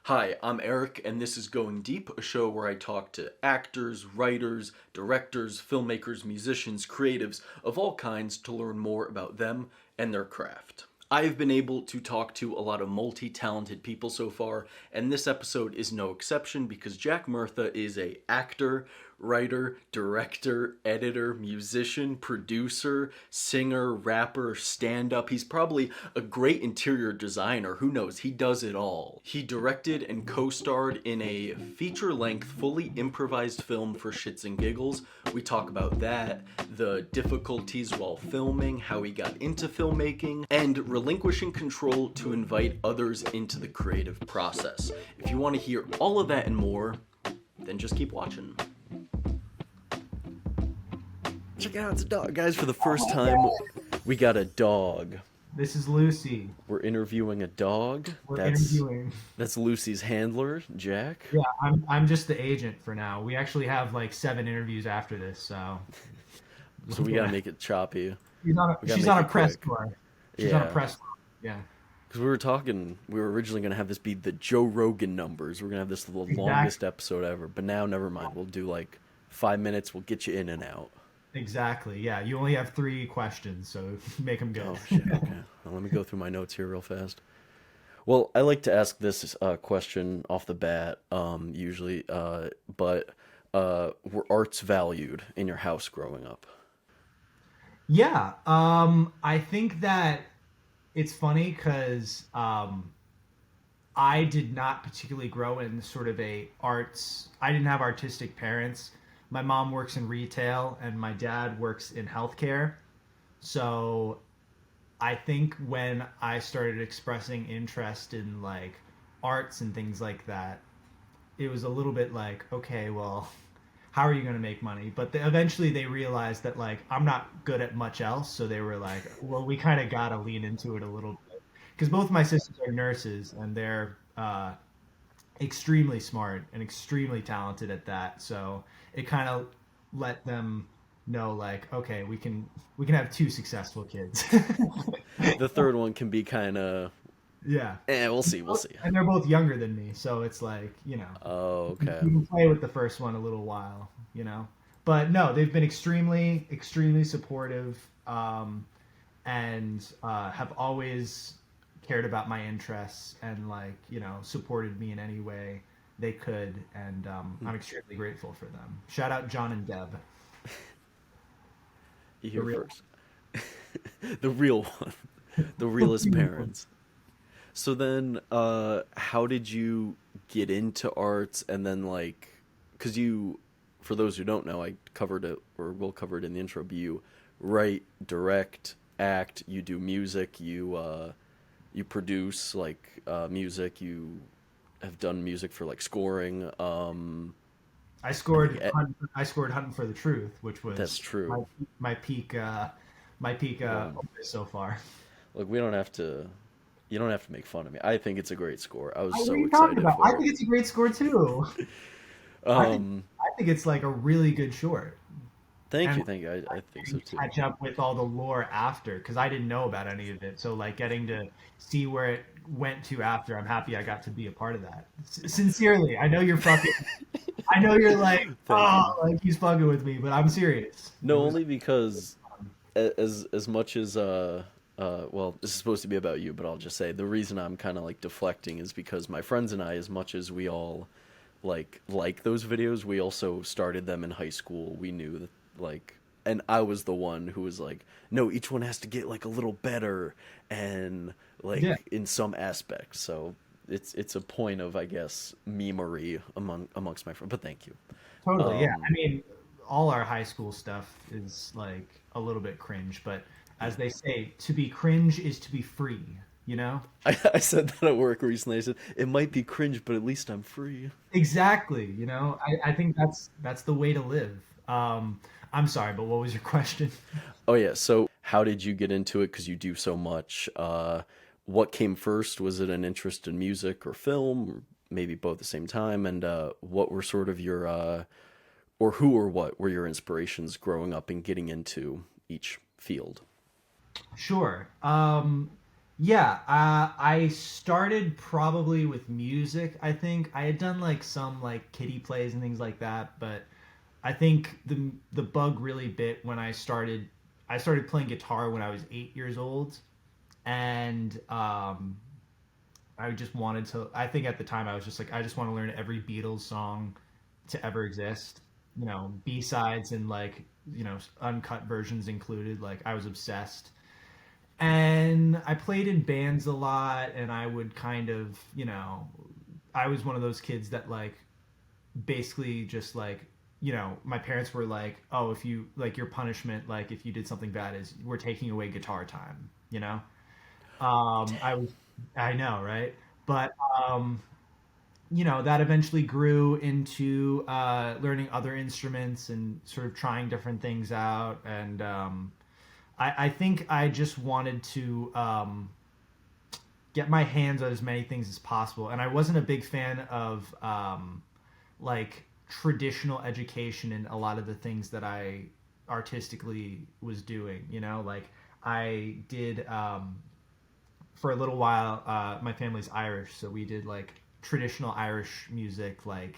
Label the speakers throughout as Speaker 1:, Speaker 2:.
Speaker 1: Hi, I'm Eric, and this is Going Deep, a show where I talk to actors, writers, directors, filmmakers, musicians, creatives of all kinds to learn more about them and their craft. I've been able to talk to a lot of multi-talented people so far, and this episode is no exception because Jack Murtha is a actor, writer, director, editor, musician, producer, singer, rapper, stand-up. He's probably a great interior designer. Who knows? He does it all. He directed and co-starred in a feature-length, fully improvised film for Shits and Giggles. We talk about that, the difficulties while filming, how he got into filmmaking, and relinquishing control to invite others into the creative process. If you want to hear all of that and more, then just keep watching. Check it out, it's a dog. Guys, for the first time, we got a dog.
Speaker 2: This is Lucy.
Speaker 1: We're interviewing a dog.
Speaker 2: Interviewing.
Speaker 1: That's Lucy's handler, Jack.
Speaker 2: Yeah, I'm just the agent for now. We actually have like 7 interviews after this, so
Speaker 1: we gotta make it choppy.
Speaker 2: She's on a press tour. She's on a press tour. Yeah.
Speaker 1: Because we were originally gonna have this be the Joe Rogan numbers. We're gonna have this the longest episode ever. But now, never mind. We'll do like 5 minutes. We'll get you in and out.
Speaker 2: Exactly. Yeah. You only have 3 questions, so make them go.
Speaker 1: Oh shit. Okay. Well, let me go through my notes here real fast. Well, I like to ask this question off the bat, usually, but were arts valued in your house growing up?
Speaker 2: Yeah. I think that it's funny because I did not particularly grow in sort of I didn't have artistic parents. My mom works in retail and my dad works in healthcare. So I think when I started expressing interest in like arts and things like that, it was a little bit like, okay, well, how are you going to make money? But eventually they realized that like I'm not good at much else. So they were like, well, we kind of got to lean into it a little bit. Because both my sisters are nurses and they're extremely smart and extremely talented at that. So it kind of let them know like, okay, we can have 2 successful kids.
Speaker 1: The third one can be kind of
Speaker 2: yeah.
Speaker 1: We'll see.
Speaker 2: And they're both younger than me, so it's like,
Speaker 1: Oh, okay.
Speaker 2: you can play with the first one a little while. But no, they've been extremely, extremely supportive, and have always cared about my interests and like, supported me in any way they could. And I'm extremely grateful for them. Shout out John and Deb.
Speaker 1: You hear first. The real one. The realest parents. So then, how did you get into arts? And then, like, because for those who don't know, I covered it, or will cover it in the intro, but you write, direct, act, you do music, you produce, like, music, you have done music for, like, scoring.
Speaker 2: I scored Hunting for the Truth, which was
Speaker 1: that's true.
Speaker 2: My peak so far.
Speaker 1: Look, you don't have to make fun of me. I think it's a great score. I was so
Speaker 2: excited
Speaker 1: for it.
Speaker 2: I think it's a great score too. I think it's like a really good short.
Speaker 1: Thank you. I think so too.
Speaker 2: Catch up with all the lore after, because I didn't know about any of it. So like getting to see where it went to after, I'm happy I got to be a part of that. Sincerely, I know you're fucking. I know you're like, like he's fucking with me, but I'm serious.
Speaker 1: No, only because as much as well, this is supposed to be about you, but I'll just say the reason I'm kind of like deflecting is because my friends and I, as much as we all like those videos, we also started them in high school. We knew that like, and I was the one who was like, no, each one has to get like a little better and like in some aspects. So it's a point of, I guess, memery amongst my friends. But thank you.
Speaker 2: Totally, yeah. I mean, all our high school stuff is like a little bit cringe, but as they say, to be cringe is to be free,
Speaker 1: I said that at work recently. I said, it might be cringe, but at least I'm free.
Speaker 2: Exactly, I think that's the way to live. I'm sorry, but what was your question?
Speaker 1: Oh yeah, so how did you get into it? Because you do so much. What came first? Was it an interest in music or film, or maybe both at the same time? And what were sort of your, or who or what were your inspirations growing up and getting into each field?
Speaker 2: Sure. Yeah, I started probably with music. I think I had done like some like kiddie plays and things like that, but I think the bug really bit when I started playing guitar when I was 8 years old, and I just wanted to. I think at the time I was just like, I just want to learn every Beatles song to ever exist. You know, B sides and like uncut versions included. Like I was obsessed, and I played in bands a lot, and I would kind of I was one of those kids that like basically just like my parents were like, oh, if you like your punishment, like if you did something bad, is we're taking away guitar time. I was I know, right? But um, that eventually grew into learning other instruments and sort of trying different things out. And I think I just wanted to get my hands on as many things as possible. And I wasn't a big fan of like traditional education in a lot of the things that I artistically was doing. Like I did for a little while. My family's Irish, so we did like traditional Irish music, like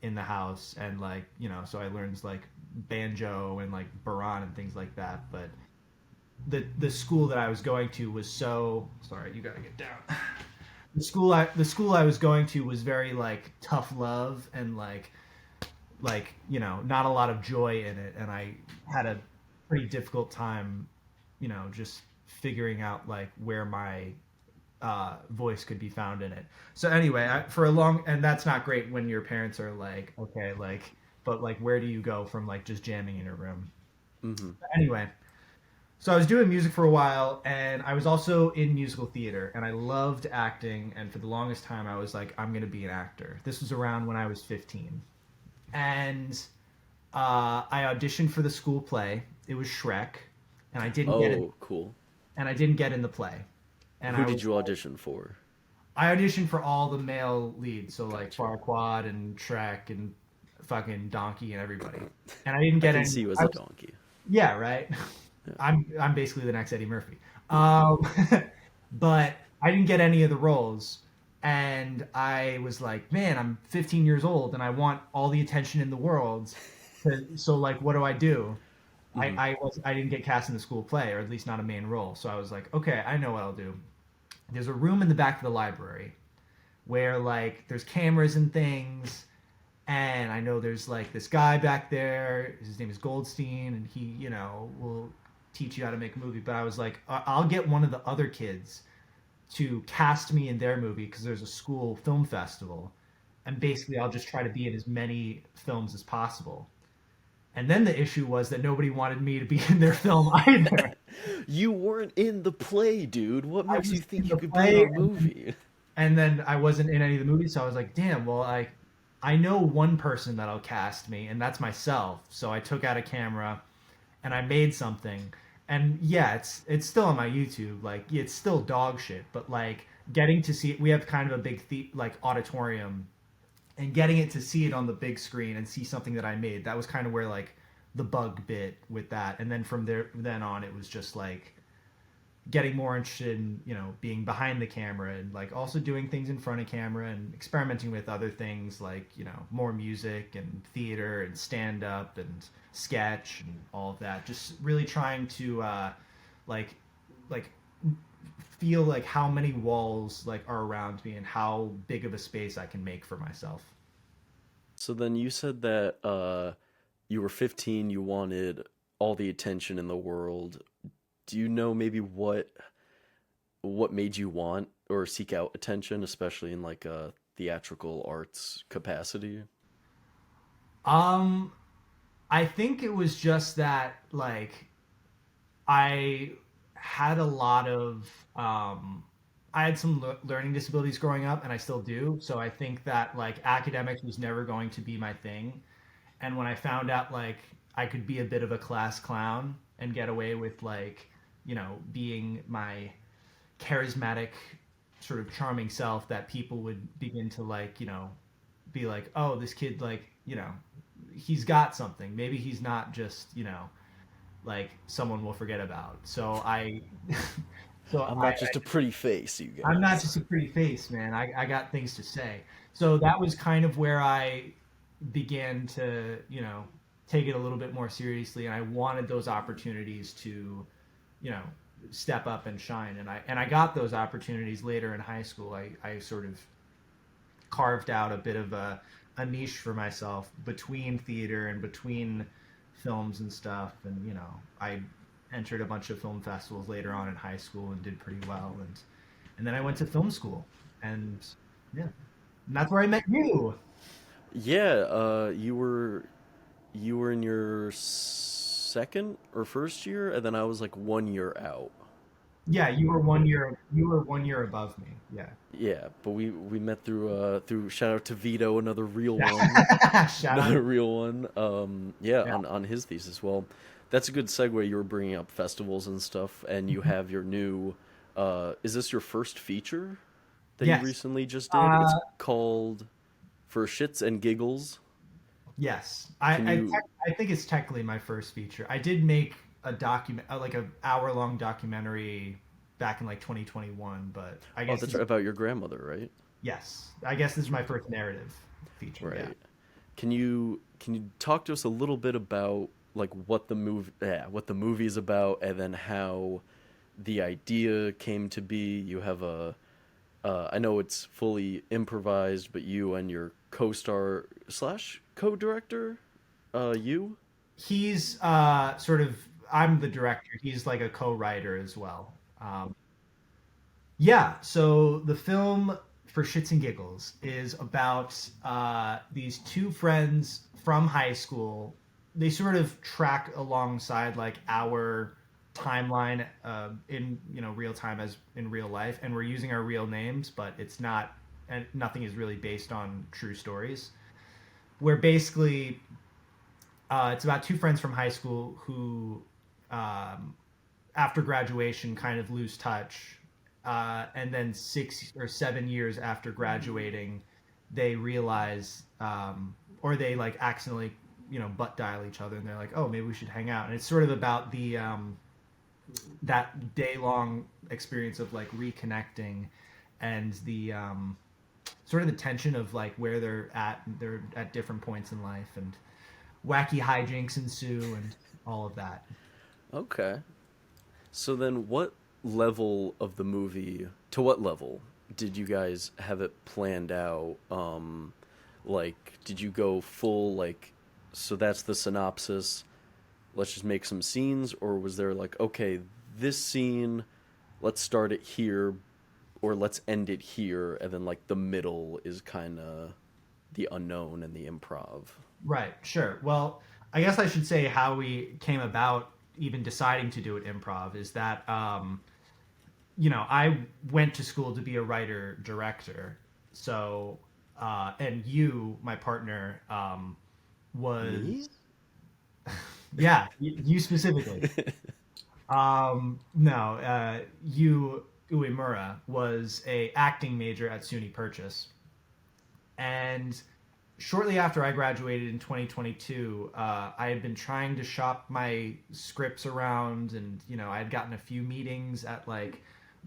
Speaker 2: in the house, and like so I learned like banjo and like baran and things like that. But the school that I was going to was so sorry. You gotta get down. The school I was going to was very like tough love and like not a lot of joy in it, and I had a pretty difficult time just figuring out like where my voice could be found in it. So anyway, for a long, and that's not great when your parents are like, okay, like, but like, where do you go from like just jamming in your room?
Speaker 1: Hmm.
Speaker 2: Anyway, so I was doing music for a while, and I was also in musical theater, and I loved acting. And for the longest time, I was like, I'm gonna be an actor. This was around when I was 15, and I auditioned for the school play. It was Shrek, and I didn't get it,
Speaker 1: Oh, cool.
Speaker 2: and I didn't get in the play. And
Speaker 1: Who
Speaker 2: I
Speaker 1: did
Speaker 2: was
Speaker 1: you audition for?
Speaker 2: I auditioned for all the male leads, so like
Speaker 1: Gotcha.
Speaker 2: Farquaad and Shrek and fucking Donkey and everybody. And I didn't
Speaker 1: I
Speaker 2: get
Speaker 1: can
Speaker 2: any.
Speaker 1: see you as
Speaker 2: I
Speaker 1: a
Speaker 2: was,
Speaker 1: donkey.
Speaker 2: yeah, right.
Speaker 1: Yeah.
Speaker 2: I'm basically the next Eddie Murphy. Um, but I didn't get any of the roles, and I was like, man, I'm 15 years old, and I want all the attention in the world. So like, what do I do?
Speaker 1: Hmm.
Speaker 2: I didn't get cast in the school play, or at least not a main role. So I was like, okay, I know what I'll do. There's a room in the back of the library where like there's cameras and things, and I know there's like this guy back there, his name is Goldstein, and he will teach you how to make a movie. But I was like, I'll get one of the other kids to cast me in their movie because there's a school film festival, and basically I'll just try to be in as many films as possible. And then the issue was that nobody wanted me to be in their film either.
Speaker 1: You weren't in the play, dude. What
Speaker 2: I
Speaker 1: makes you
Speaker 2: was in
Speaker 1: think you
Speaker 2: the
Speaker 1: could be in
Speaker 2: play,
Speaker 1: our movie?
Speaker 2: and then I wasn't in any of the movies, so I was like, damn, well, I know one person that'll cast me, and that's myself. So I took out a camera and I made something. And yeah, it's still on my YouTube. Like it's still dog shit, but like getting to see it, we have kind of a big like auditorium, and getting it to see it on the big screen and see something that I made, that was kind of where like the bug bit with that. And then from there then on, it was just like getting more interested in being behind the camera, and like also doing things in front of camera and experimenting with other things like more music and theater and stand up and sketch and all of that, just really trying to like like feel like how many walls like are around me and how big of a space I can make for myself.
Speaker 1: So then you said that you were 15, you wanted all the attention in the world. Do you know maybe what made you want or seek out attention, especially in like a theatrical arts capacity?
Speaker 2: um I think it was just that like I had a lot of I had some learning disabilities growing up, and I still do. So I think that like academics was never going to be my thing. And when I found out like I could be a bit of a class clown and get away with like being my charismatic sort of charming self, that people would begin to like be like, oh, this kid, like he's got something, maybe he's not just like someone will forget about. So I So
Speaker 1: I'm not just a pretty face, you
Speaker 2: I'm not
Speaker 1: guys.
Speaker 2: just a pretty face, man. I got things to say. So that was kind of where I began to, take it a little bit more seriously, and I wanted those opportunities to, you know, step up and shine. And I got those opportunities later in high school. I sort of carved out a bit of a niche for myself between theater and between films and stuff. And I entered a bunch of film festivals later on in high school and did pretty well. And then I went to film school, and yeah, and that's where I met you.
Speaker 1: Yeah, you were in your second or first year, and then I was like 1 year out.
Speaker 2: Yeah, you were 1 year above me. Yeah.
Speaker 1: Yeah, but we met through shout out to Vito, another real one,
Speaker 2: Shout out.
Speaker 1: another real one. Yeah,
Speaker 2: Yeah.
Speaker 1: on his thesis. Well, that's a good segue. You were bringing up festivals and stuff, and you have your new. Is this your first feature that you
Speaker 2: Yes.
Speaker 1: recently just did? It's
Speaker 2: Uh,
Speaker 1: called For Shits and Giggles.
Speaker 2: yes.
Speaker 1: Can you?
Speaker 2: I think it's technically my first feature. I did make a document, like a hour-long documentary back in like 2021, but I
Speaker 1: Oh,
Speaker 2: guess
Speaker 1: that's
Speaker 2: this,
Speaker 1: right, about your grandmother, right?
Speaker 2: yes, I guess this is my first narrative feature. Yeah.
Speaker 1: Right. Can you talk to us a little bit about like what the movie is about, and then how the idea came to be? You have a I know it's fully improvised, but you and your co-star slash co-director, you.
Speaker 2: He's sort of I'm the director. He's like a co-writer as well. Yeah, so the film for Shits and Giggles is about these two friends from high school. They sort of track alongside like our timeline in real time as in real life, and we're using our real names, but it's not, and nothing is really based on true stories. Where basically it's about two friends from high school who um, after graduation kind of lose touch, and then 6 or 7 years after graduating they realize, or they like accidentally butt dial each other, and they're like, oh, maybe we should hang out. And it's sort of about the that day long experience of like reconnecting, and the sort of the tension of like where they're at different points in life, and wacky hijinks ensue and all of that.
Speaker 1: Okay. So then, what level did you guys have it planned out? Like, did you go full, like, so that's the synopsis, let's just make some scenes, or was there like, okay, this scene, let's start it here, or let's end it here, and then like the middle is kind of the unknown and the improv?
Speaker 2: Right, sure. Well, I guess I should say how we came about even deciding to do it improv is that, I went to school to be a writer director. So, and you, my partner, was,
Speaker 1: Me?
Speaker 2: yeah, you specifically. No, you, Uemura, was a acting major at SUNY Purchase. And shortly after I graduated in 2022, I had been trying to shop my scripts around, and I had gotten a few meetings at like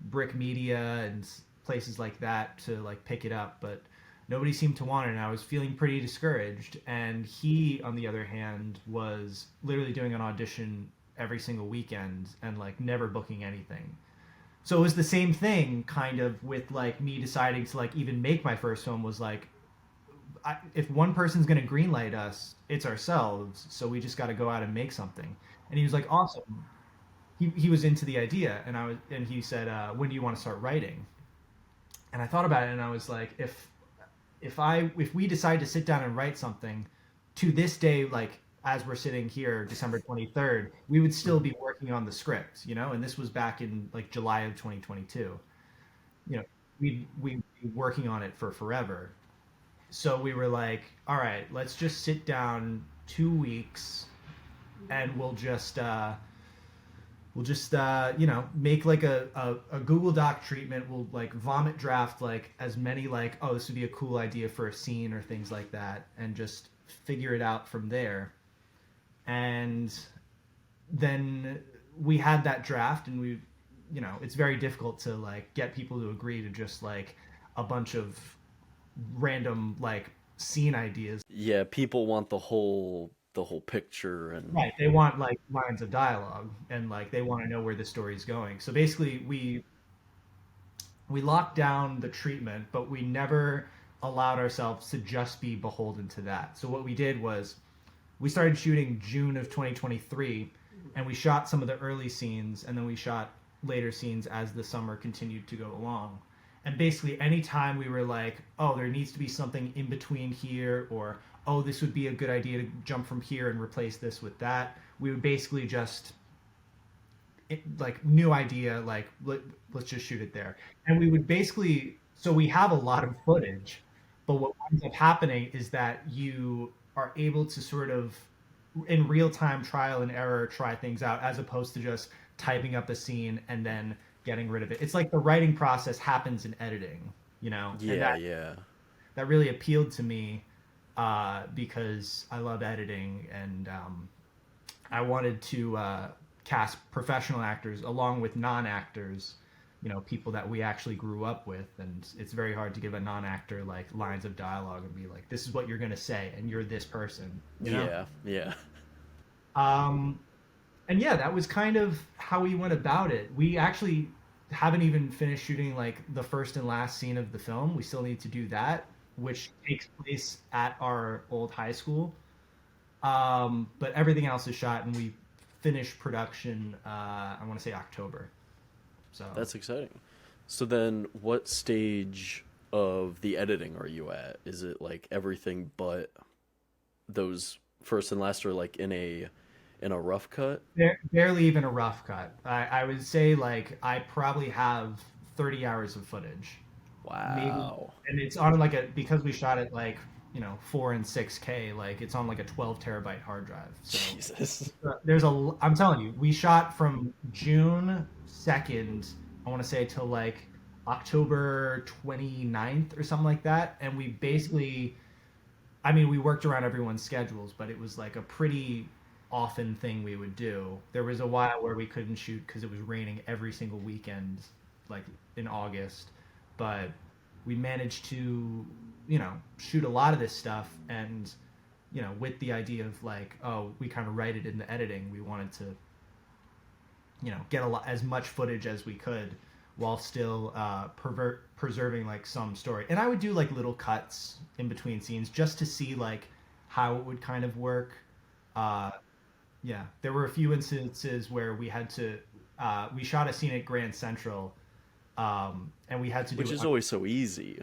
Speaker 2: Brick Media and places like that to like pick it up, but nobody seemed to want it, and I was feeling pretty discouraged. And he, on the other hand, was literally doing an audition every single weekend and like never booking anything. So it was the same thing kind of with like me deciding to like even make my first film. Was like, if one person's going to greenlight us, it's ourselves. So we just got to go out and make something. And he was like, awesome. He was into the idea, and he said, when do you want to start writing? And I thought about it, and I was like, if we decide to sit down and write something, to this day, like as we're sitting here, December 23rd, we would still be working on the script, and this was back in like July of 2022. You know, we'd be working on it for forever. So we were like, all right, let's just sit down 2 weeks, and we'll just make like a Google Doc treatment. We'll like vomit draft like as many like, oh, this would be a cool idea for a scene or things like that, and just figure it out from there. And then we had that draft, and we it's very difficult to like get people to agree to just like a bunch of random like scene ideas.
Speaker 1: Yeah, people want the whole picture and
Speaker 2: Right. They want like lines of dialogue and like they want to know where the story's going. So basically we locked down the treatment, but we never allowed ourselves to just be beholden to that. So what we did was we started shooting June of 2023 and we shot some of the early scenes and then we shot later scenes as the summer continued to go along. And basically anytime we were like, oh, there needs to be something in between here, or oh, this would be a good idea to jump from here and replace this with that, we would basically just like new idea, like let's just shoot it there. And we would basically, so we have a lot of footage, but what ends up happening is that you are able to sort of in real time trial and error try things out as opposed to just typing up a scene and then getting rid of it. It's like the writing process happens in editing, and
Speaker 1: yeah, yeah.
Speaker 2: that really appealed to me because I love editing and I wanted to cast professional actors along with non-actors, people that we actually grew up with. And it's very hard to give a non-actor like lines of dialogue and be like, this is what you're going to say and you're this person,
Speaker 1: Yeah, yeah.
Speaker 2: Um, and yeah, that was kind of how we went about it. We actually haven't even finished shooting like the first and last scene of the film. We still need to do that, which takes place at our old high school. But everything else is shot, and we finished production. I want to say October. So
Speaker 1: That's exciting. So then, what stage of the editing are you at? Is it like everything but those first and last, or like in a rough cut?
Speaker 2: barely even a rough cut. I would say like I probably have 30 hours of footage, maybe,
Speaker 1: Wow.
Speaker 2: and it's on like a because we shot it like 4 and 6K, like it's on like a 12 terabyte hard drive. So
Speaker 1: Jesus.
Speaker 2: I'm telling you, we shot from June 2nd, I want to say, till like October 29th or something like that, and we basically, I mean, we worked around everyone's schedules, but it was like a pretty often thing we would do. There was a while where we couldn't shoot because it was raining every single weekend, like in August, but we managed to, shoot a lot of this stuff. And, with the idea of like, oh, we kind of write it in the editing, we wanted to, get a lot, as much footage as we could while still preserving like some story. And I would do like little cuts in between scenes just to see like how it would kind of work. Uh, yeah, there were a few instances where we had to we shot a scene at Grand Central, and we had to do
Speaker 1: Which
Speaker 2: it
Speaker 1: is always so easy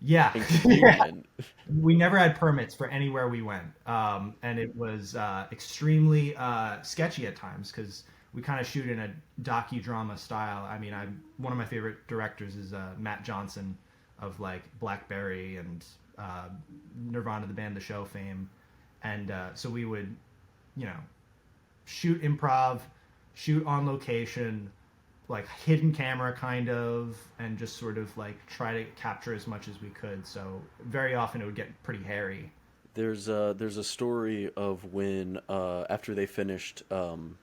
Speaker 2: yeah.
Speaker 1: and
Speaker 2: Yeah.
Speaker 1: convenient.
Speaker 2: We never had permits for anywhere we went, and it was extremely sketchy at times because we kind of shoot in a docudrama style. I mean, one of my favorite directors is Matt Johnson of like Blackberry and Nirvana, the band, The Show fame, and so we would, you know, shoot improv, shoot on location, like hidden camera kind of, and just sort of like try to capture as much as we could. So very often it would get pretty hairy.
Speaker 1: There's a story of when after they finished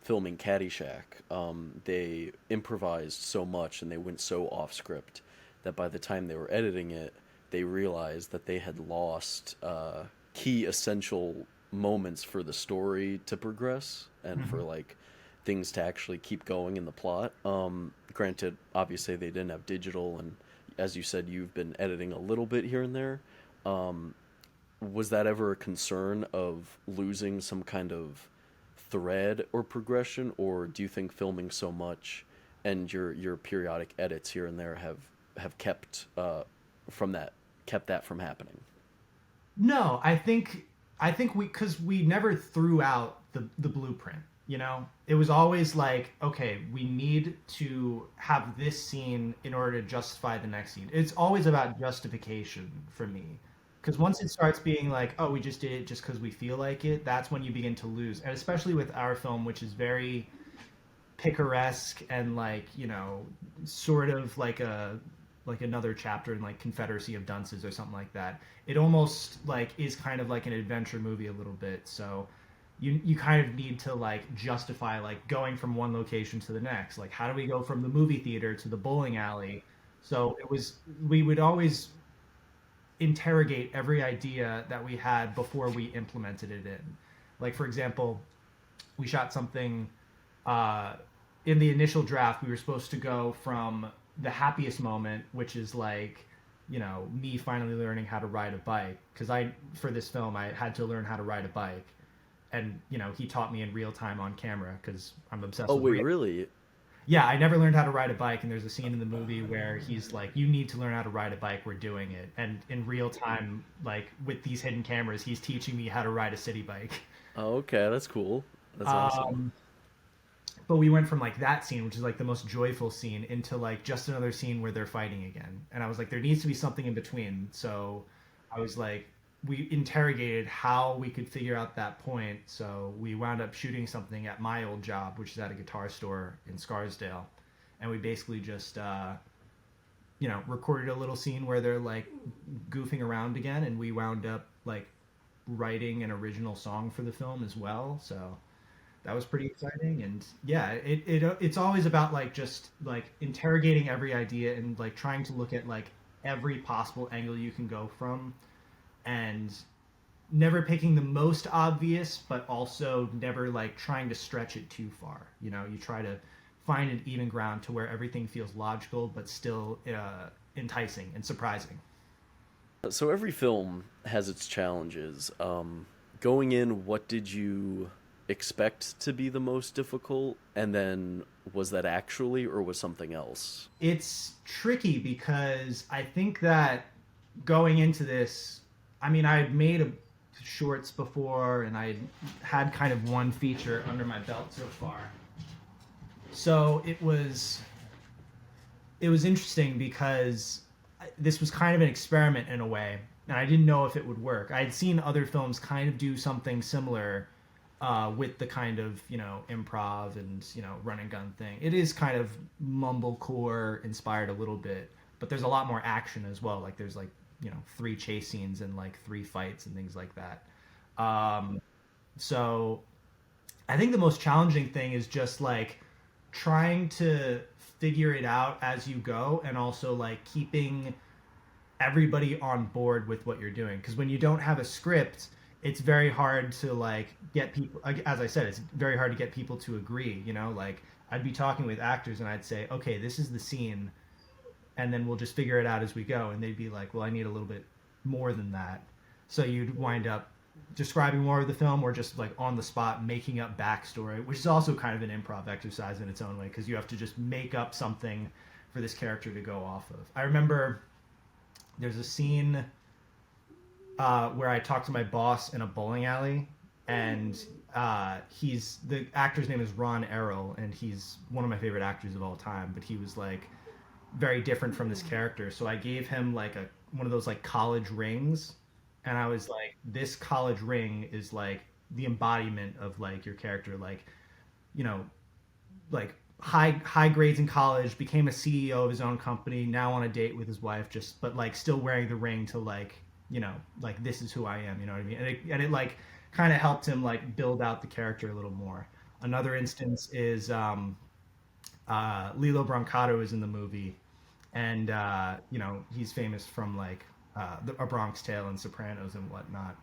Speaker 1: filming Caddyshack, they improvised so much and they went so off script that by the time they were editing it, they realized that they had lost key essential moments for the story to progress and for
Speaker 2: Mm-hmm.
Speaker 1: like things to actually keep going in the plot. Granted, obviously they didn't have digital, and as you said, you've been editing a little bit here and there. Um, was that ever a concern of losing some kind of thread or progression, or do you think filming so much and your periodic edits here and there have from that kept that from happening?
Speaker 2: No, I think because we never threw out the blueprint. You know, it was always like, okay, we need to have this scene in order to justify the next scene. It's always about justification for me. Because once it starts being like, oh, we just did it just because we feel like it, that's when you begin to lose. And especially with our film, which is very picaresque and like, sort of like another chapter in like Confederacy of Dunces or something like that. It almost like is kind of like an adventure movie a little bit. So you kind of need to like justify like going from one location to the next. Like how do we go from the movie theater to the bowling alley? So it was we would always interrogate every idea that we had before we implemented it in. Like for example, we shot something uh, in the initial draft. We were supposed to go from the happiest moment, which is like me finally learning how to ride a bike because I for this film I had to learn how to ride a bike, and he taught me in real time on camera because I'm obsessed
Speaker 1: Oh
Speaker 2: with
Speaker 1: wait,
Speaker 2: real.
Speaker 1: really?
Speaker 2: Yeah, I never learned how to ride a bike, and there's a scene in the movie where he's like, "You need to learn how to ride a bike. We're doing it." And in real time, like with these hidden cameras, he's teaching me how to ride a city bike.
Speaker 1: Oh, okay, that's cool. That's awesome.
Speaker 2: Um, but we went from like that scene, which is like the most joyful scene, into like just another scene where they're fighting again. And I was like, there needs to be something in between. So I was like, we interrogated how we could figure out that point. So we wound up shooting something at my old job, which is at a guitar store in Scarsdale. And we basically just, recorded a little scene where they're like goofing around again. And we wound up like writing an original song for the film as well. So that was pretty exciting. And yeah, it's always about like just like interrogating every idea and like trying to look at like every possible angle you can go from, and never picking the most obvious, but also never like trying to stretch it too far. You try to find an even ground to where everything feels logical but still enticing and surprising.
Speaker 1: So every film has its challenges. Going in, what did you expect to be the most difficult, and then was that actually, or was something else?
Speaker 2: It's tricky because I think that going into this, I mean, I'd made shorts before and I had kind of one feature under my belt so far. So it was interesting because this was kind of an experiment in a way, and I didn't know if it would work. I had seen other films kind of do something similar with the kind of improv and run and gun thing. It is kind of mumblecore inspired a little bit, but there's a lot more action as well. Like there's like three chase scenes and like three fights and things like that. So I think the most challenging thing is just like trying to figure it out as you go, and also like keeping everybody on board with what you're doing, because when you don't have a script, it's very hard to like get people, as I said, it's very hard to get people to agree. Like I'd be talking with actors and I'd say, okay, this is the scene, and then we'll just figure it out as we go, and they'd be like, well, I need a little bit more than that. So you'd wind up describing more of the film, or just like on the spot making up backstory, which is also kind of an improv exercise in its own way, because you have to just make up something for this character to go off of. I remember there's a scene where I talked to my boss in a bowling alley, and he's the actor's name is Ron Errol, and he's one of my favorite actors of all time. But he was like very different from this character, so I gave him like one of those like college rings, and I was like, this college ring is like the embodiment of like your character, like you know, like high grades in college, became a CEO of his own company, now on a date with his wife, just but like still wearing the ring to like like this is who I am, you know what I mean? And it like kind of helped him like build out the character a little more. Another instance is Lilo Brancato is in the movie, and he's famous from like A Bronx Tale and Sopranos and whatnot.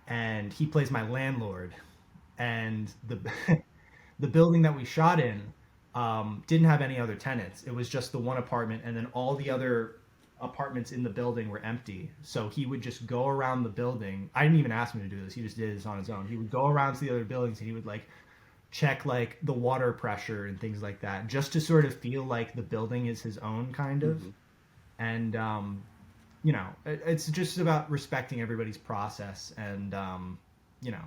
Speaker 2: And he plays my landlord, and the the building that we shot in didn't have any other tenants. It was just the one apartment, and then all the other apartments in the building were empty. So he would just go around the building. I didn't even ask him to do this. He just did this on his own. He would go around to the other buildings, and he would like check like the water pressure and things like that, just to sort of feel like the building is his own kind of.
Speaker 1: Hmm.
Speaker 2: And it's just about respecting everybody's process, and you know,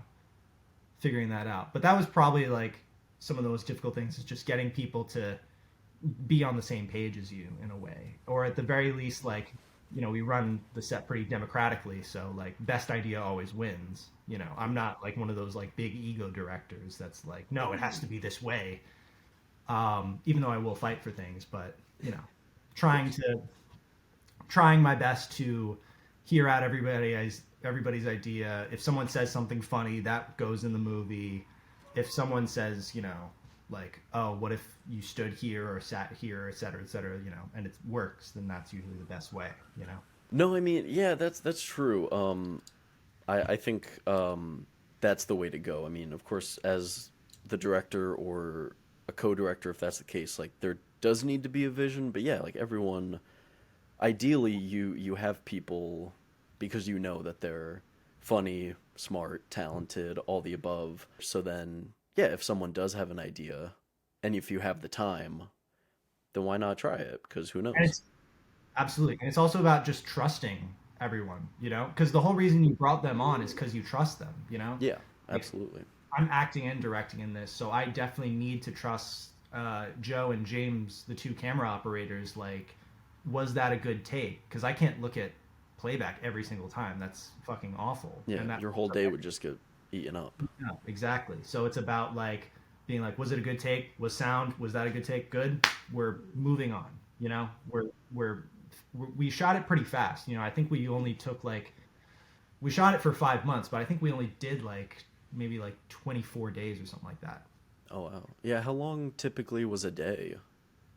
Speaker 2: figuring that out. But that was probably like some of the most difficult things, is just getting people to be on the same page as you in a way, or at the very least, like we run the set pretty democratically, so like best idea always wins. I'm not like one of those like big ego directors that's like, no, it has to be this way. Even though I will fight for things, but trying to trying my best to hear out everybody's idea. If someone says something funny, that goes in the movie. If someone says, like, oh, what if you stood here or sat here, et cetera, and it works, then that's usually the best way,
Speaker 1: No, I mean, yeah, that's true. I think that's the way to go. I mean, of course, as the director or a co-director, if that's the case, like there does need to be a vision. But yeah, like everyone, ideally, you have people because you know that they're funny, smart, talented, all the above. So then, yeah, if someone does have an idea, and if you have the time, then why not try it? Because who
Speaker 2: And
Speaker 1: knows?
Speaker 2: it's absolutely, and it's also about just trusting everyone, because the whole reason you brought them on is because you trust them.
Speaker 1: Yeah,
Speaker 2: Like,
Speaker 1: absolutely.
Speaker 2: I'm acting and directing in this, so I definitely need to trust Joe and James, the two camera operators. Like, was that a good take? Because I can't look at playback every single time. That's fucking awful,
Speaker 1: Yeah,
Speaker 2: and that
Speaker 1: your whole day would just get eaten up.
Speaker 2: yeah, exactly. So it's about like being like, was it a good take? Was that a good take? Good. We're moving on. We're we shot it pretty fast. I think we only took like we shot it for 5 months, but I think we only did like maybe like 24 days or something like that.
Speaker 1: Oh wow. Yeah, how long typically was a day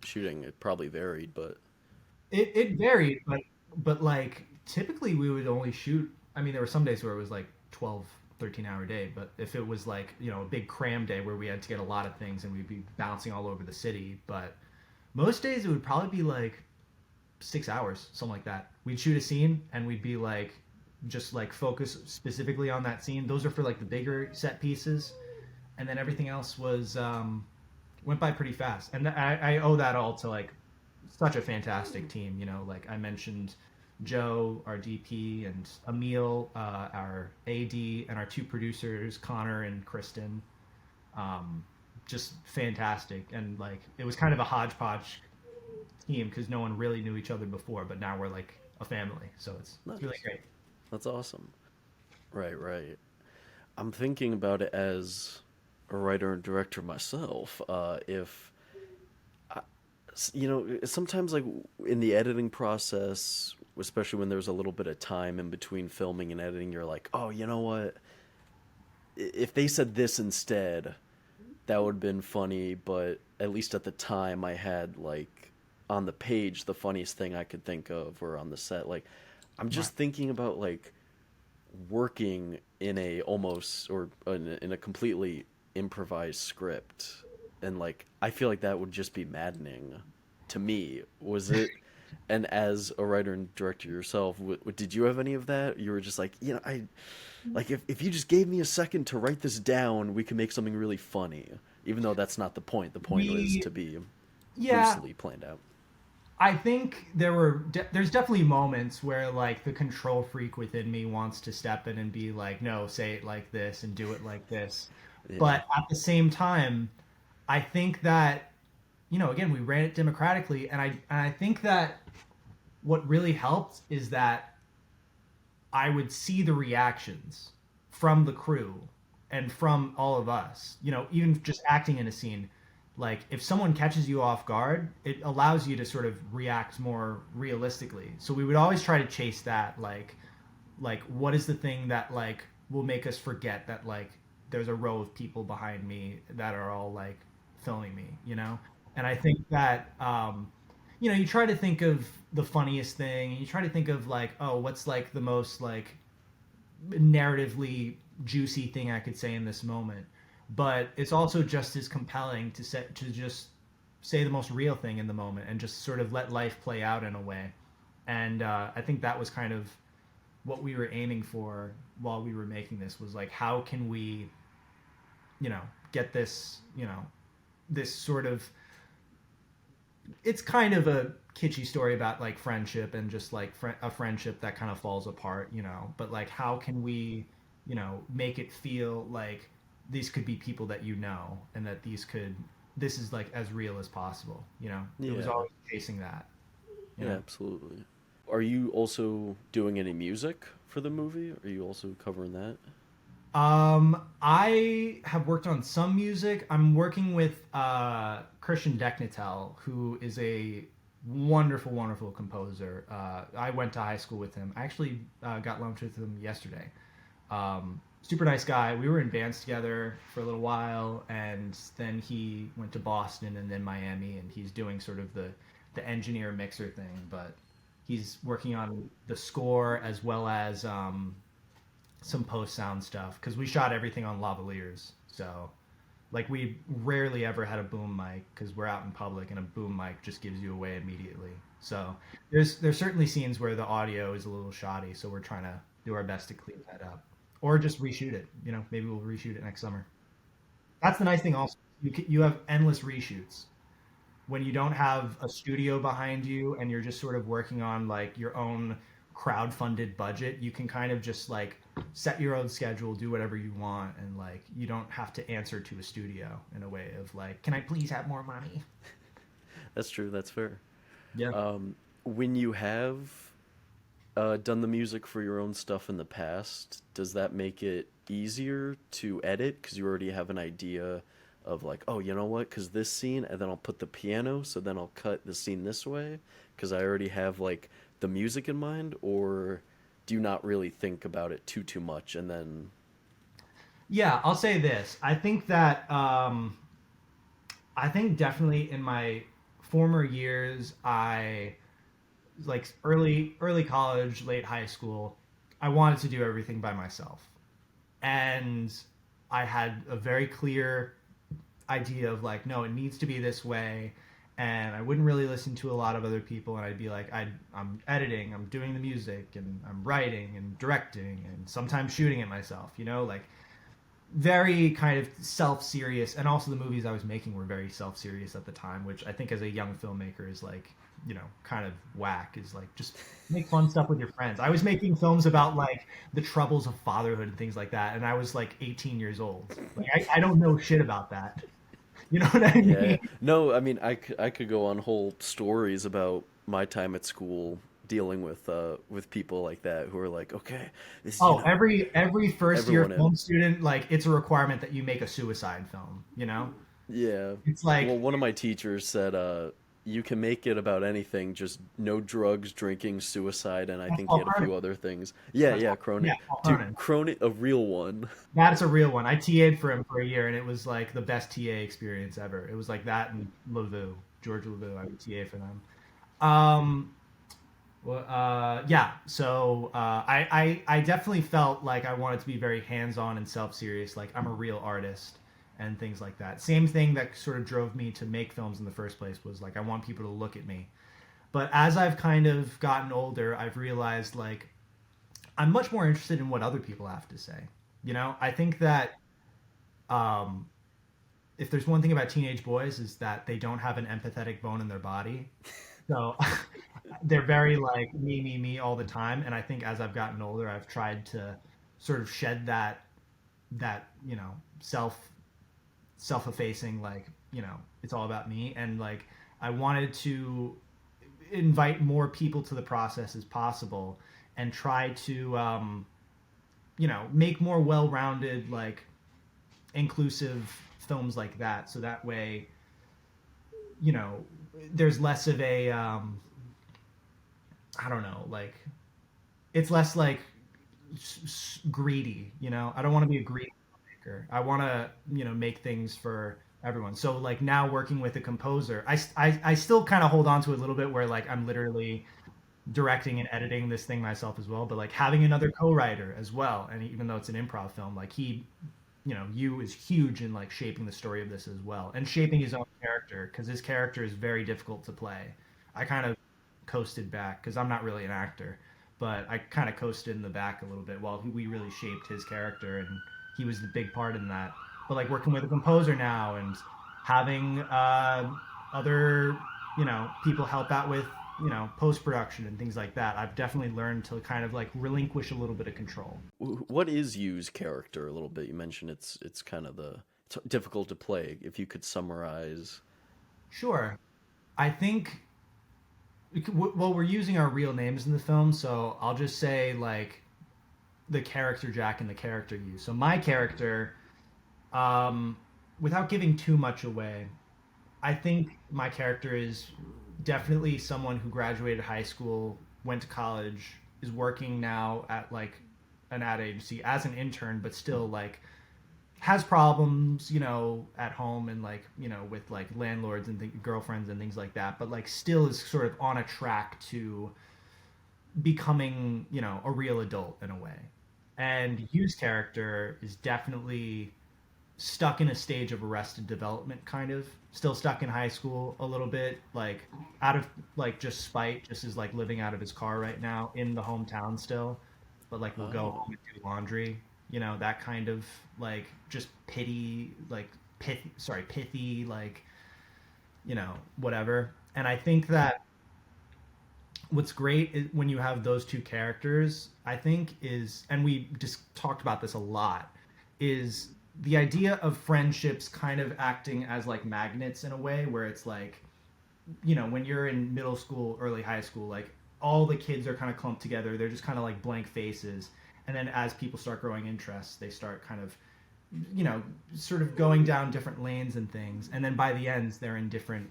Speaker 1: shooting? It probably varied, but
Speaker 2: It varied, but like typically we would only shoot. I mean, there were some days where it was like 12, 13 hour day, but if it was like a big cram day where we had to get a lot of things and we'd be bouncing all over the city, but most days it would probably be like 6 hours, something like that. We'd shoot a scene and we'd be like just like focus specifically on that scene. Those are for like the bigger set pieces, and then everything else was went by pretty fast. And I owe that all to like such a fantastic team. Like I mentioned, Joe, our DP, and Emil, our AD, and our two producers, Connor and Kristen. Um, just fantastic, and like it was kind of a hodgepodge team because no one really knew each other before, but now we're like a family, so it's really
Speaker 1: nice.
Speaker 2: great.
Speaker 1: That's awesome. Right, right. I'm thinking about it as a writer and director myself. If sometimes like in the editing process, especially when there's a little bit of time in between filming and editing, you're like, oh, you know what? If they said this instead, that would have been funny. But at least at the time, I had like on the page the funniest thing I could think of, or on the set. Like, I'm
Speaker 2: Right.
Speaker 1: just thinking about like working in a almost or in a completely improvised script, and like I feel like that would just be maddening to me. Was it? And as a writer and director yourself, did you have any of that? You were just like, I like if you just gave me a second to write this down, we could make something really funny. Even though that's not the point. The point was
Speaker 2: We
Speaker 1: to be
Speaker 2: Yeah,
Speaker 1: loosely planned out.
Speaker 2: I think there's definitely moments where like the control freak within me wants to step in and be like, no, say it like this and do it like this.
Speaker 1: Yeah.
Speaker 2: But at the same time, I think that again, we ran it democratically, and I think that what really helped is that I would see the reactions from the crew and from all of us. Even just acting in a scene, like if someone catches you off guard, it allows you to sort of react more realistically. So we would always try to chase that, like what is the thing that like will make us forget that like there's a row of people behind me that are all like filming me. And I think that you try to think of the funniest thing, and you try to think of like, oh, what's like the most like narratively juicy thing I could say in this moment. But it's also just as compelling to just say the most real thing in the moment and just sort of let life play out in a way. And I think that was kind of what we were aiming for while we were making this, was like, how can we, get this, this sort of, it's kind of a kitschy story about like friendship and just like a friendship that kind of falls apart, but like how can we, make it feel like these could be people that and that this is like as real as possible. It was
Speaker 1: Yeah.
Speaker 2: always chasing that. you
Speaker 1: Yeah,
Speaker 2: know
Speaker 1: absolutely. Are you also doing any music for the movie? Are you also covering that?
Speaker 2: I have worked on some music. I'm working with Christian Deknatel, who is a Wonderful, wonderful composer. I went to high school with him. I actually got lunch with him yesterday. Super nice guy. We were in bands together for a little while, and then he went to Boston and then Miami, and he's doing sort of the engineer mixer thing. But he's working on the score as well as some post sound stuff because we shot everything on lavaliers. So like we rarely ever had a boom mic because we're out in public and a boom mic just gives you away immediately. So there's certainly scenes where the audio is a little shoddy, so we're trying to do our best to clean that up or just reshoot it. You know, maybe we'll reshoot it next summer. That's the nice thing. Also, you have endless reshoots when you don't have a studio behind you and you're just sort of working on like your own crowd-funded budget. You can kind of just like set your own schedule, do whatever you want, and like you don't have to answer to a studio in a way of like, can I please have more money?
Speaker 1: That's true. That's fair.
Speaker 2: Yeah.
Speaker 1: When you have done the music for your own stuff in the past, does that make it easier to edit because you already have an idea of like, oh, you know what? Because this scene, and then I'll put the piano, so then I'll cut the scene this way because I already have like the music in mind, or do you not really think about it too much and then
Speaker 2: Yeah, I'll say this. I think definitely in my former years, I like early college, late high school, I wanted to do everything by myself. And I had a very clear idea of like, no, it needs to be this way. And I wouldn't really listen to a lot of other people. And I'd be like, I'm editing, I'm doing the music, and I'm writing and directing, and sometimes shooting it myself. You know, like very kind of self-serious. And also the movies I was making were very self-serious at the time, which I think as a young filmmaker is like, you know, kind of whack. Is like just make fun stuff with your friends. I was making films about like the troubles of fatherhood and things like that, and I was like 18 years old. Like I don't know shit about that. You know what I
Speaker 1: yeah.
Speaker 2: mean?
Speaker 1: No, I mean I could go on whole stories about my time at school dealing with people like that who are like, okay, this,
Speaker 2: Oh, every first year
Speaker 1: everyone in.
Speaker 2: film student, like it's a requirement that you make a suicide film. You know,
Speaker 1: Yeah.
Speaker 2: it's
Speaker 1: Well,
Speaker 2: like,
Speaker 1: one of my teachers said you can make it about anything, just no drugs, drinking, suicide, and I
Speaker 2: that's
Speaker 1: think he
Speaker 2: Paul
Speaker 1: had a
Speaker 2: Cronin.
Speaker 1: few other things. Yeah,
Speaker 2: That's
Speaker 1: yeah,
Speaker 2: yeah,
Speaker 1: Cronin.
Speaker 2: Paul
Speaker 1: Dude,
Speaker 2: Cronin.
Speaker 1: Cronin, a real one.
Speaker 2: That's a real one. I TA'd for him for a year, and it was like the best TA experience ever. It was like that and Lavu, George Lavu. I would TA for them. Um, well, yeah. So I definitely felt like I wanted to be very hands-on and self-serious. Like I'm a real artist and things like that. Same thing that sort of drove me to make films in the first place was like I want people to look at me. But as I've kind of gotten older, I've realized like I'm much more interested in what other people have to say. You know, I think that um, if there's one thing about teenage boys is that they don't have an empathetic bone in their body. So they're very like me all the time. And I think as I've gotten older, I've tried to sort of shed that you know self-effacing like you know it's all about me and like I wanted to invite more people to the process as possible and try to you know make more well-rounded like inclusive films like that so that way you know there's less of a I don't know like it's less like greedy. You know, I don't want to be a greedy filmmaker. I want to you know make things for everyone. So like now working with a composer, I still kind of hold on to it a little bit where like I'm literally directing and editing this thing myself as well, but like having another co-writer as well. And even though it's an improv film, like he, you know, you is huge in like shaping the story of this as well and shaping his own character because his character is very difficult to play. I kind of coasted back because I'm not really an actor, but I kind of coasted in the back a little bit while we really shaped his character and he was the big part in that. But like working with a composer now and having other you know people help out with you know post production and things like that, I've definitely learned to kind of like relinquish a little bit of control.
Speaker 1: What is Yu's character a little bit? You mentioned it's kind of it's difficult to play. If you could summarize.
Speaker 2: Sure. I think well we're using our real names in the film, so I'll just say like the character Jack and the character you. So my character, without giving too much away, I think my character is definitely someone who graduated high school, went to college, is working now at like an ad agency as an intern, but still like has problems, at home and like, with like landlords and girlfriends and things like that, but like still is sort of on a track to becoming, a real adult in a way. And Hugh's character is definitely stuck in a stage of arrested development, kind of still stuck in high school a little bit, like out of like just spite, just is like living out of his car right now in the hometown still, but like will go
Speaker 1: Oh.
Speaker 2: home and do laundry, that kind of like just pity, like pithy, like whatever. And I think that what's great is when you have those two characters, I think is, and we just talked about this a lot, is the idea of friendships kind of acting as like magnets in a way where it's like, when you're in middle school, early high school, like all the kids are kind of clumped together. They're just kind of like blank faces. And then as people start growing interests, they start kind of, you know, sort of going down different lanes and things. And then by the ends, they're in different,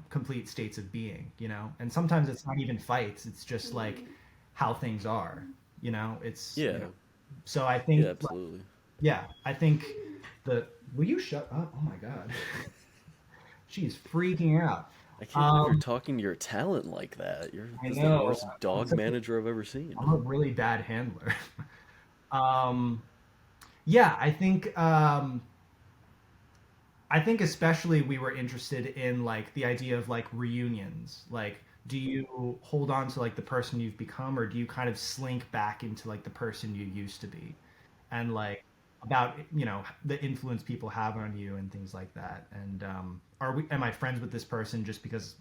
Speaker 2: complete states of being, And sometimes it's not even fights. It's just like how things are, it's,
Speaker 1: Yeah.
Speaker 2: so I
Speaker 1: Yeah,
Speaker 2: think, like,
Speaker 1: absolutely.
Speaker 2: yeah, I think the, will you shut up? Oh my God. She's freaking out.
Speaker 1: I can't believe you're
Speaker 2: Um,
Speaker 1: talking to your talent like that.
Speaker 2: I
Speaker 1: That's the
Speaker 2: know.
Speaker 1: worst dog manager I've ever seen.
Speaker 2: I'm a really bad handler. um, yeah, I think especially we were interested in like the idea of like reunions. Like, do you hold on to like the person you've become, or do you kind of slink back into like the person you used to be? And like about the influence people have on you and things like that. And am I friends with this person just because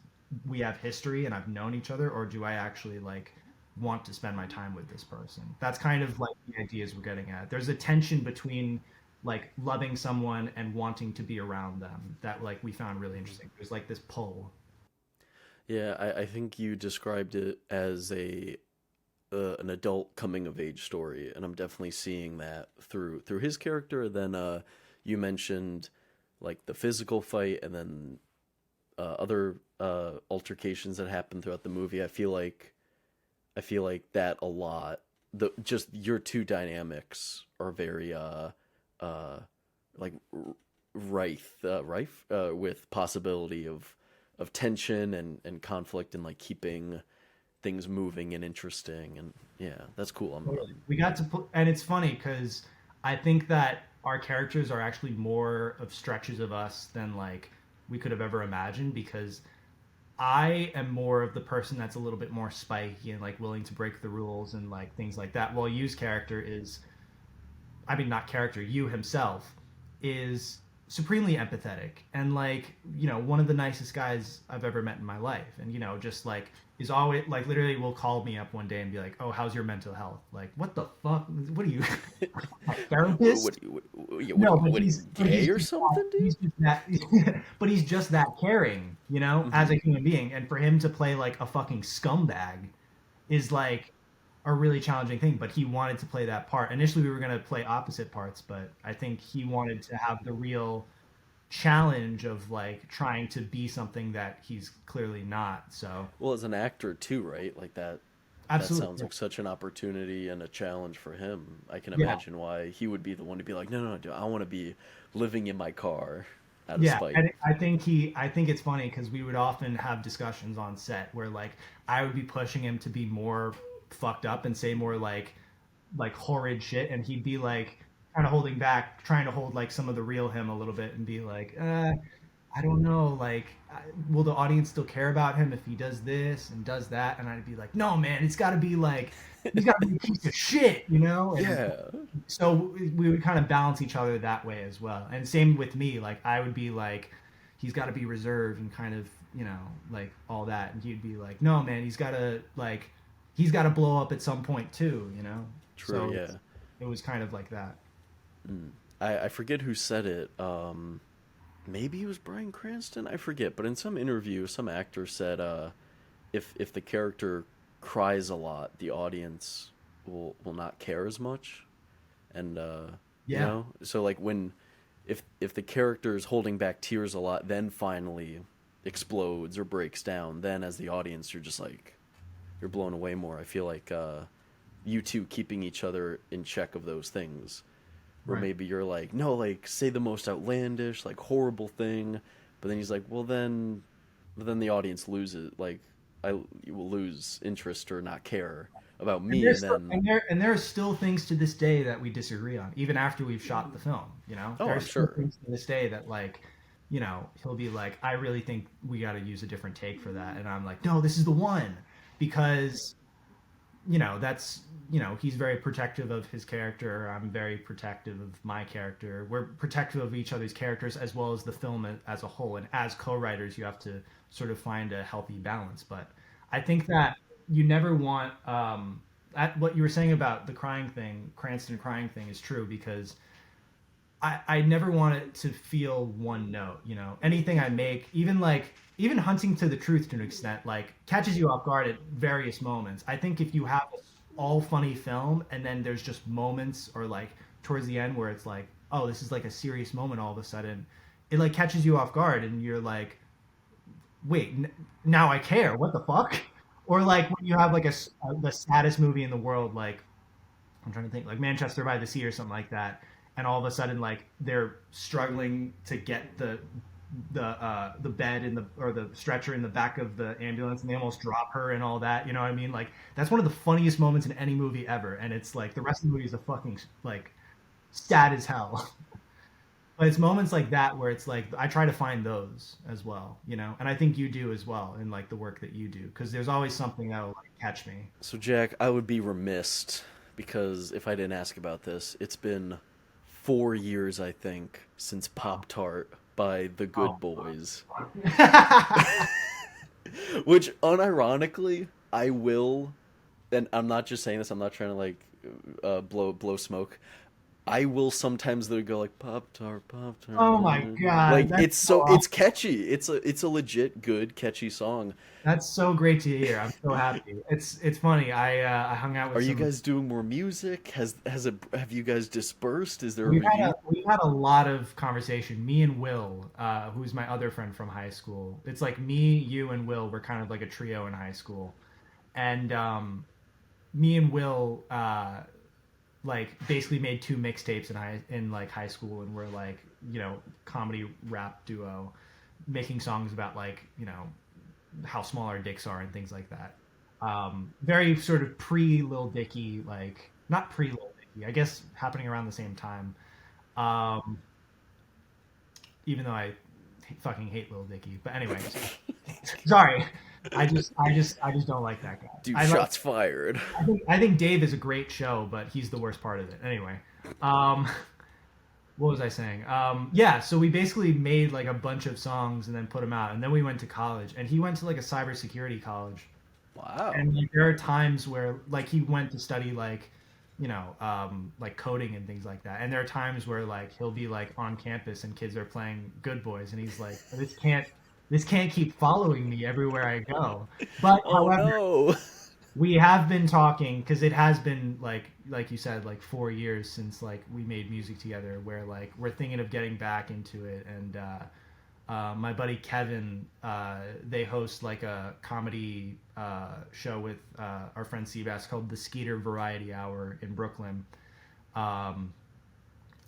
Speaker 2: we have history and I've known each other, or do I actually like want to spend my time with this person? That's kind of like the ideas we're getting at. There's a tension between like loving someone and wanting to be around them that like we found really interesting. There's like this pull.
Speaker 1: Yeah, I think you described it as a an adult coming of age story, and I'm definitely seeing that through his character. Then you mentioned like the physical fight, and then other altercations that happen throughout the movie. I feel like that a lot. The just your two dynamics are very uh like rife with possibility of tension and conflict and like keeping things moving and interesting, and yeah, that's cool.
Speaker 2: Totally. We got to put, and it's funny because I think that our characters are actually more of stretches of us than like we could have ever imagined, because I am more of the person that's a little bit more spiky and like willing to break the rules and like things like that. While Yu's character is, I mean, not character, you himself is supremely empathetic and like, one of the nicest guys I've ever met in my life. And, just like is always like literally will call me up one day and be like, "Oh, how's your mental health?" Like, what the fuck? What are you, a
Speaker 1: What,
Speaker 2: therapist?
Speaker 1: what,
Speaker 2: No, but
Speaker 1: what are you, gay or something, dude?
Speaker 2: he's just that, but he's just that caring, as
Speaker 1: Hmm.
Speaker 2: a human being. And for him to play like a fucking scumbag is like a really challenging thing, but he wanted to play that part. Initially, we were going to play opposite parts, but I think he wanted to have the real challenge of like trying to be something that he's clearly not. So,
Speaker 1: Well, as an actor too, right? Like that sounds
Speaker 2: absolutely.
Speaker 1: like such an opportunity and a challenge for him. I can
Speaker 2: Yeah.
Speaker 1: imagine why he would be the one to be like, no, no, no, dude, I want to be living in my car out of
Speaker 2: Yeah,
Speaker 1: spite.
Speaker 2: and I think it's funny because we would often have discussions on set where like I would be pushing him to be more fucked up and say more like horrid shit, and he'd be like kind of holding back, trying to hold like some of the real him a little bit, and be like, I don't know, like, will the audience still care about him if he does this and does that? And I'd be like, no, man, it's got to be like, he's got to be a piece of shit, And
Speaker 1: Yeah,
Speaker 2: so we would kind of balance each other that way as well. And same with me, like, I would be like, he's got to be reserved and kind of, like all that. And he'd be like, no, man, he's got to blow up at some point too.
Speaker 1: true,
Speaker 2: So
Speaker 1: yeah.
Speaker 2: it was kind of like that.
Speaker 1: Mm. I forget who said it. Maybe it was Bryan Cranston. I forget, but in some interview, some actor said, if the character cries a lot, the audience will not care as much, and
Speaker 2: Yeah.
Speaker 1: so like when if the character is holding back tears a lot, then finally explodes or breaks down, then as the audience, you're just like, you're blown away more. I feel like you two keeping each other in check of those things, where
Speaker 2: Right.
Speaker 1: maybe you're like, no, like say the most outlandish, like horrible thing, but then he's like, well then, but then the audience loses, like you will lose interest or not care about
Speaker 2: And
Speaker 1: me,
Speaker 2: there's
Speaker 1: and
Speaker 2: still,
Speaker 1: then
Speaker 2: and there are still things to this day that we disagree on, even after we've shot the film. You know,
Speaker 1: oh, I'm
Speaker 2: there's still
Speaker 1: sure.
Speaker 2: things to this day that like, you know, he'll be like, I really think we got to use a different take for that, and I'm like, no, this is the one, because you know that's you know he's very protective of his character. I'm very protective of my character. We're protective of each other's characters as well as the film as a whole. And as co-writers, you have to sort of find a healthy balance. But I think that you never want what you were saying about the crying thing, Cranston crying thing, is true because I never want it to feel one note, you know. Anything I make, even hunting to the truth to an extent, like catches you off guard at various moments. I think if you have an all funny film and then there's just moments or like towards the end where it's like, oh, this is like a serious moment all of a sudden, it like catches you off guard and you're like, wait, now I care. What the fuck? Or like when you have like the saddest movie in the world, like I'm trying to think, like Manchester by the Sea or something like that, and all of a sudden, like they're struggling to get the bed in the or the stretcher in the back of the ambulance, and they almost drop her and all that. You know what I mean? Like that's one of the funniest moments in any movie ever, and it's like the rest of the movie is a fucking like sad as hell. But it's moments like that where it's like I try to find those as well, you know, and I think you do as well in like the work that you do because there's always something that'll like catch me.
Speaker 1: So Jack, I would be remiss because if I didn't ask about this, it's been 4 years, I think, since
Speaker 2: Oh,
Speaker 1: Pop Tart by the Good
Speaker 2: oh.
Speaker 1: Boys. Which, unironically, I will, and I'm not just saying this. I'm not trying to like blow smoke. I will sometimes though go like Pop Tart,
Speaker 2: Oh my god,
Speaker 1: like
Speaker 2: that's
Speaker 1: it's
Speaker 2: so
Speaker 1: it's
Speaker 2: awesome.
Speaker 1: catchy. It's a legit good catchy song.
Speaker 2: That's so great to hear. I'm so happy. It's funny. I hung out
Speaker 1: Are
Speaker 2: with
Speaker 1: you
Speaker 2: some.
Speaker 1: guys doing more music? Has it have you guys dispersed? Is there a
Speaker 2: We've
Speaker 1: reunion?
Speaker 2: we've had a lot of conversation. Me and Will, who's my other friend from high school. It's like me, you, and Will. We're kind of like a trio in high school, and me and Will like basically made two mixtapes in like high school, and we're like you know comedy rap duo, making songs about like you know how small our dicks are and things like that. Very sort of pre Lil Dicky, like not pre Lil Dicky, I guess happening around the same time. Um, Even though I fucking hate Lil Dicky, but anyways, sorry. I just don't like that guy.
Speaker 1: Dude,
Speaker 2: I like.
Speaker 1: shots fired.
Speaker 2: I think Dave is a great show, but he's the worst part of it. Anyway, um, what was I saying? Yeah, so we basically made like a bunch of songs and then put them out, and then we went to college, and he went to like a cybersecurity college,
Speaker 1: Wow.
Speaker 2: and like, there are times where like he went to study like you know like coding and things like that, and there are times where like he'll be like on campus and kids are playing Good Boys, and he's like, this can't keep following me everywhere I go. But
Speaker 1: Oh
Speaker 2: however,
Speaker 1: no.
Speaker 2: we have been talking because it has been like you said like 4 years since like we made music together where like we're thinking of getting back into it and my buddy Kevin they host like a comedy show with our friend Seabass called the Skeeter Variety Hour in Brooklyn um,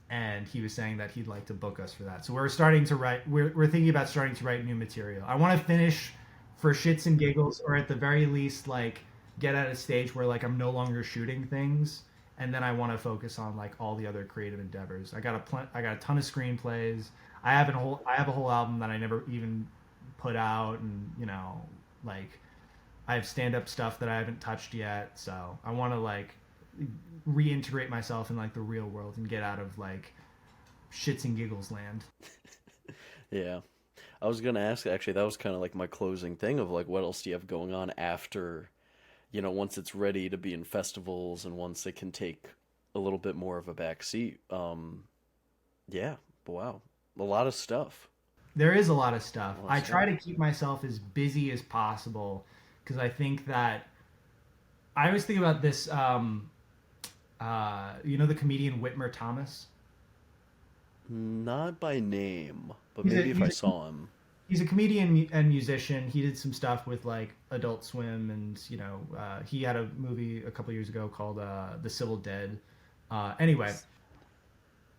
Speaker 2: and he was saying that he'd like to book us for that. So we're starting to write. We're thinking about starting to write new material. I want to finish for shits and giggles, or at the very least, like get at a stage where like I'm no longer shooting things, and then I want to focus on like all the other creative endeavors. I got a ton of screenplays. I have a whole album that I never even put out, and you know, like I have stand up stuff that I haven't touched yet. So I want to like reintegrate myself in like the real world and get out of like shits and giggles land.
Speaker 1: Yeah. I was gonna ask actually, that was kind of like my closing thing of like what else do you have going on after, once it's ready to be in festivals and once it can take a little bit more of a back seat. Yeah, wow. A lot of stuff.
Speaker 2: There is a lot of
Speaker 1: A
Speaker 2: stuff.
Speaker 1: lot of
Speaker 2: I try
Speaker 1: stuff.
Speaker 2: to keep myself as busy as possible because I think that I always think about this. You know the comedian Whitmer Thomas.
Speaker 1: Not by name, but
Speaker 2: He's a
Speaker 1: maybe if I
Speaker 2: he's a
Speaker 1: saw him.
Speaker 2: he's a comedian and musician. He did some stuff with like Adult Swim, and he had a movie a couple years ago called The Civil Dead. Anyway,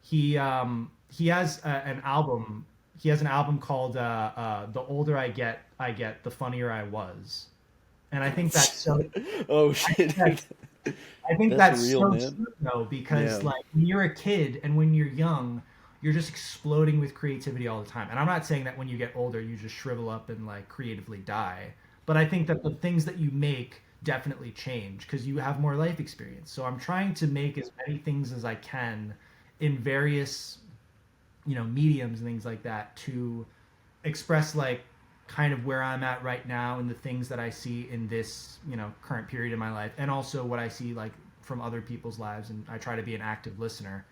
Speaker 2: he has an album. He has an album called "The Older I Get, the Funnier I Was," and I think that's so.
Speaker 1: Oh shit!
Speaker 2: I think
Speaker 1: That's
Speaker 2: that's
Speaker 1: real,
Speaker 2: so
Speaker 1: man.
Speaker 2: true though, because
Speaker 1: Yeah.
Speaker 2: like when you're a kid and when you're young, you're just exploding with creativity all the time. And I'm not saying that when you get older you just shrivel up and like creatively die, but I think that the things that you make definitely change because you have more life experience. So I'm trying to make as many things as I can in various, mediums and things like that to express like kind of where I'm at right now and the things that I see in this, current period in my life, and also what I see like from other people's lives, and I try to be an active listener.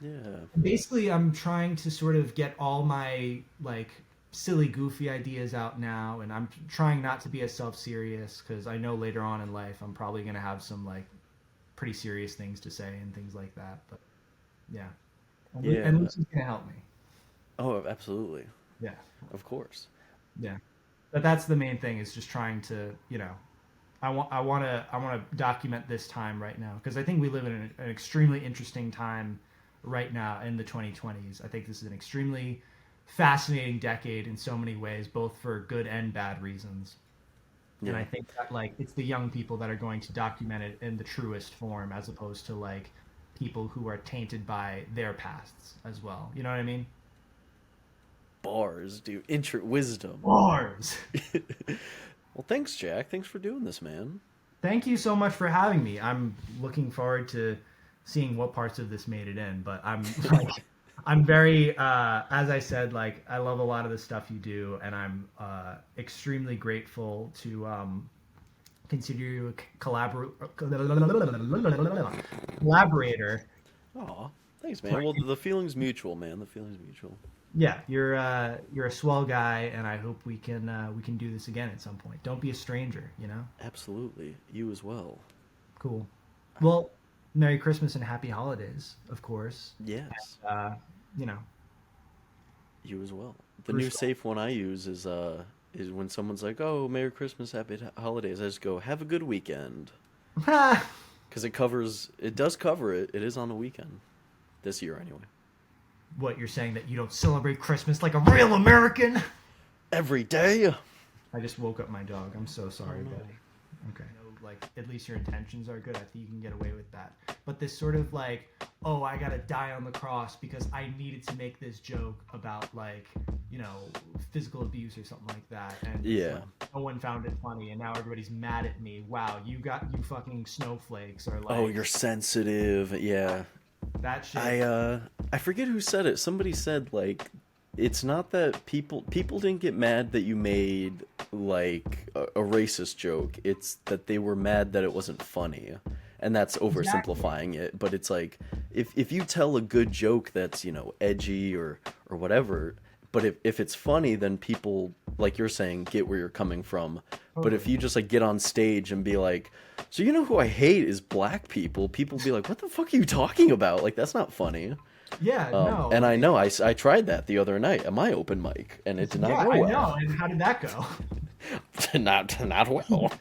Speaker 1: Yeah.
Speaker 2: Basically, I'm trying to sort of get all my like silly goofy ideas out now, and I'm trying not to be as self-serious because I know later on in life I'm probably going to have some like pretty serious things to say and things like that. But yeah, and
Speaker 1: Yeah.
Speaker 2: Lucy's going to help me.
Speaker 1: Oh, absolutely.
Speaker 2: Yeah.
Speaker 1: Of course.
Speaker 2: Yeah, but that's the main thing is just trying to, I want to document this time right now because I think we live in an extremely interesting time right now in the 2020s. I think this is an extremely fascinating decade in so many ways, both for good and bad reasons. And I
Speaker 1: Yeah.
Speaker 2: think that like it's the young people that are going to document it in the truest form as opposed to like people who are tainted by their pasts as well. You know what I mean?
Speaker 1: Bars, dude. Wisdom.
Speaker 2: Wars.
Speaker 1: Well, thanks, Jack. Thanks for doing this, man.
Speaker 2: Thank you so much for having me. I'm looking forward to seeing what parts of this made it in, but I'm like, I'm very, as I said, like I love a lot of the stuff you do, and I'm extremely grateful to consider you a collaborator.
Speaker 1: Aw, thanks, man.
Speaker 2: For,
Speaker 1: Well, the feeling's mutual, man. The feeling's mutual.
Speaker 2: yeah, you're a swell guy, and I hope we can do this again at some point. Don't be a stranger, you know.
Speaker 1: Absolutely. You as well.
Speaker 2: Cool. Well, Merry Christmas and Happy Holidays, of course.
Speaker 1: Yes.
Speaker 2: You know,
Speaker 1: You as well. The new
Speaker 2: first
Speaker 1: safe one I use is when someone's like, "Oh, Merry Christmas, Happy Holidays." I just go, "Have a good weekend,"
Speaker 2: off.
Speaker 1: because it does cover it. It is on the weekend this year anyway.
Speaker 2: What you're saying that you don't celebrate Christmas like a real American?
Speaker 1: Every day.
Speaker 2: I just woke up my dog. I'm so sorry,
Speaker 1: Oh, no.
Speaker 2: buddy. Okay. Like at least your intentions are good. I think you can get away with that. But this sort of like, oh, I gotta die on the cross because I needed to make this joke about like, physical abuse or something like that, and
Speaker 1: Yeah.
Speaker 2: no one found it funny, and now everybody's mad at me. Wow, you fucking snowflakes are like
Speaker 1: Oh, you're sensitive. Yeah.
Speaker 2: that shit.
Speaker 1: I forget who said it. Somebody said like it's not that people didn't get mad that you made like a racist joke. It's that they were mad that it wasn't funny. And that's oversimplifying it, but it's like if you tell a good joke that's, edgy or whatever, but if it's funny, then people, like you're saying, get where you're coming from. But if you just like get on stage and be like, so who I hate is black people, people be like, what the fuck are you talking about? Like that's not funny.
Speaker 2: Yeah, no.
Speaker 1: And I know I tried that the other night at my open mic, and it did not
Speaker 2: Yeah,
Speaker 1: go
Speaker 2: I
Speaker 1: well.
Speaker 2: know. And how did that go?
Speaker 1: Not well.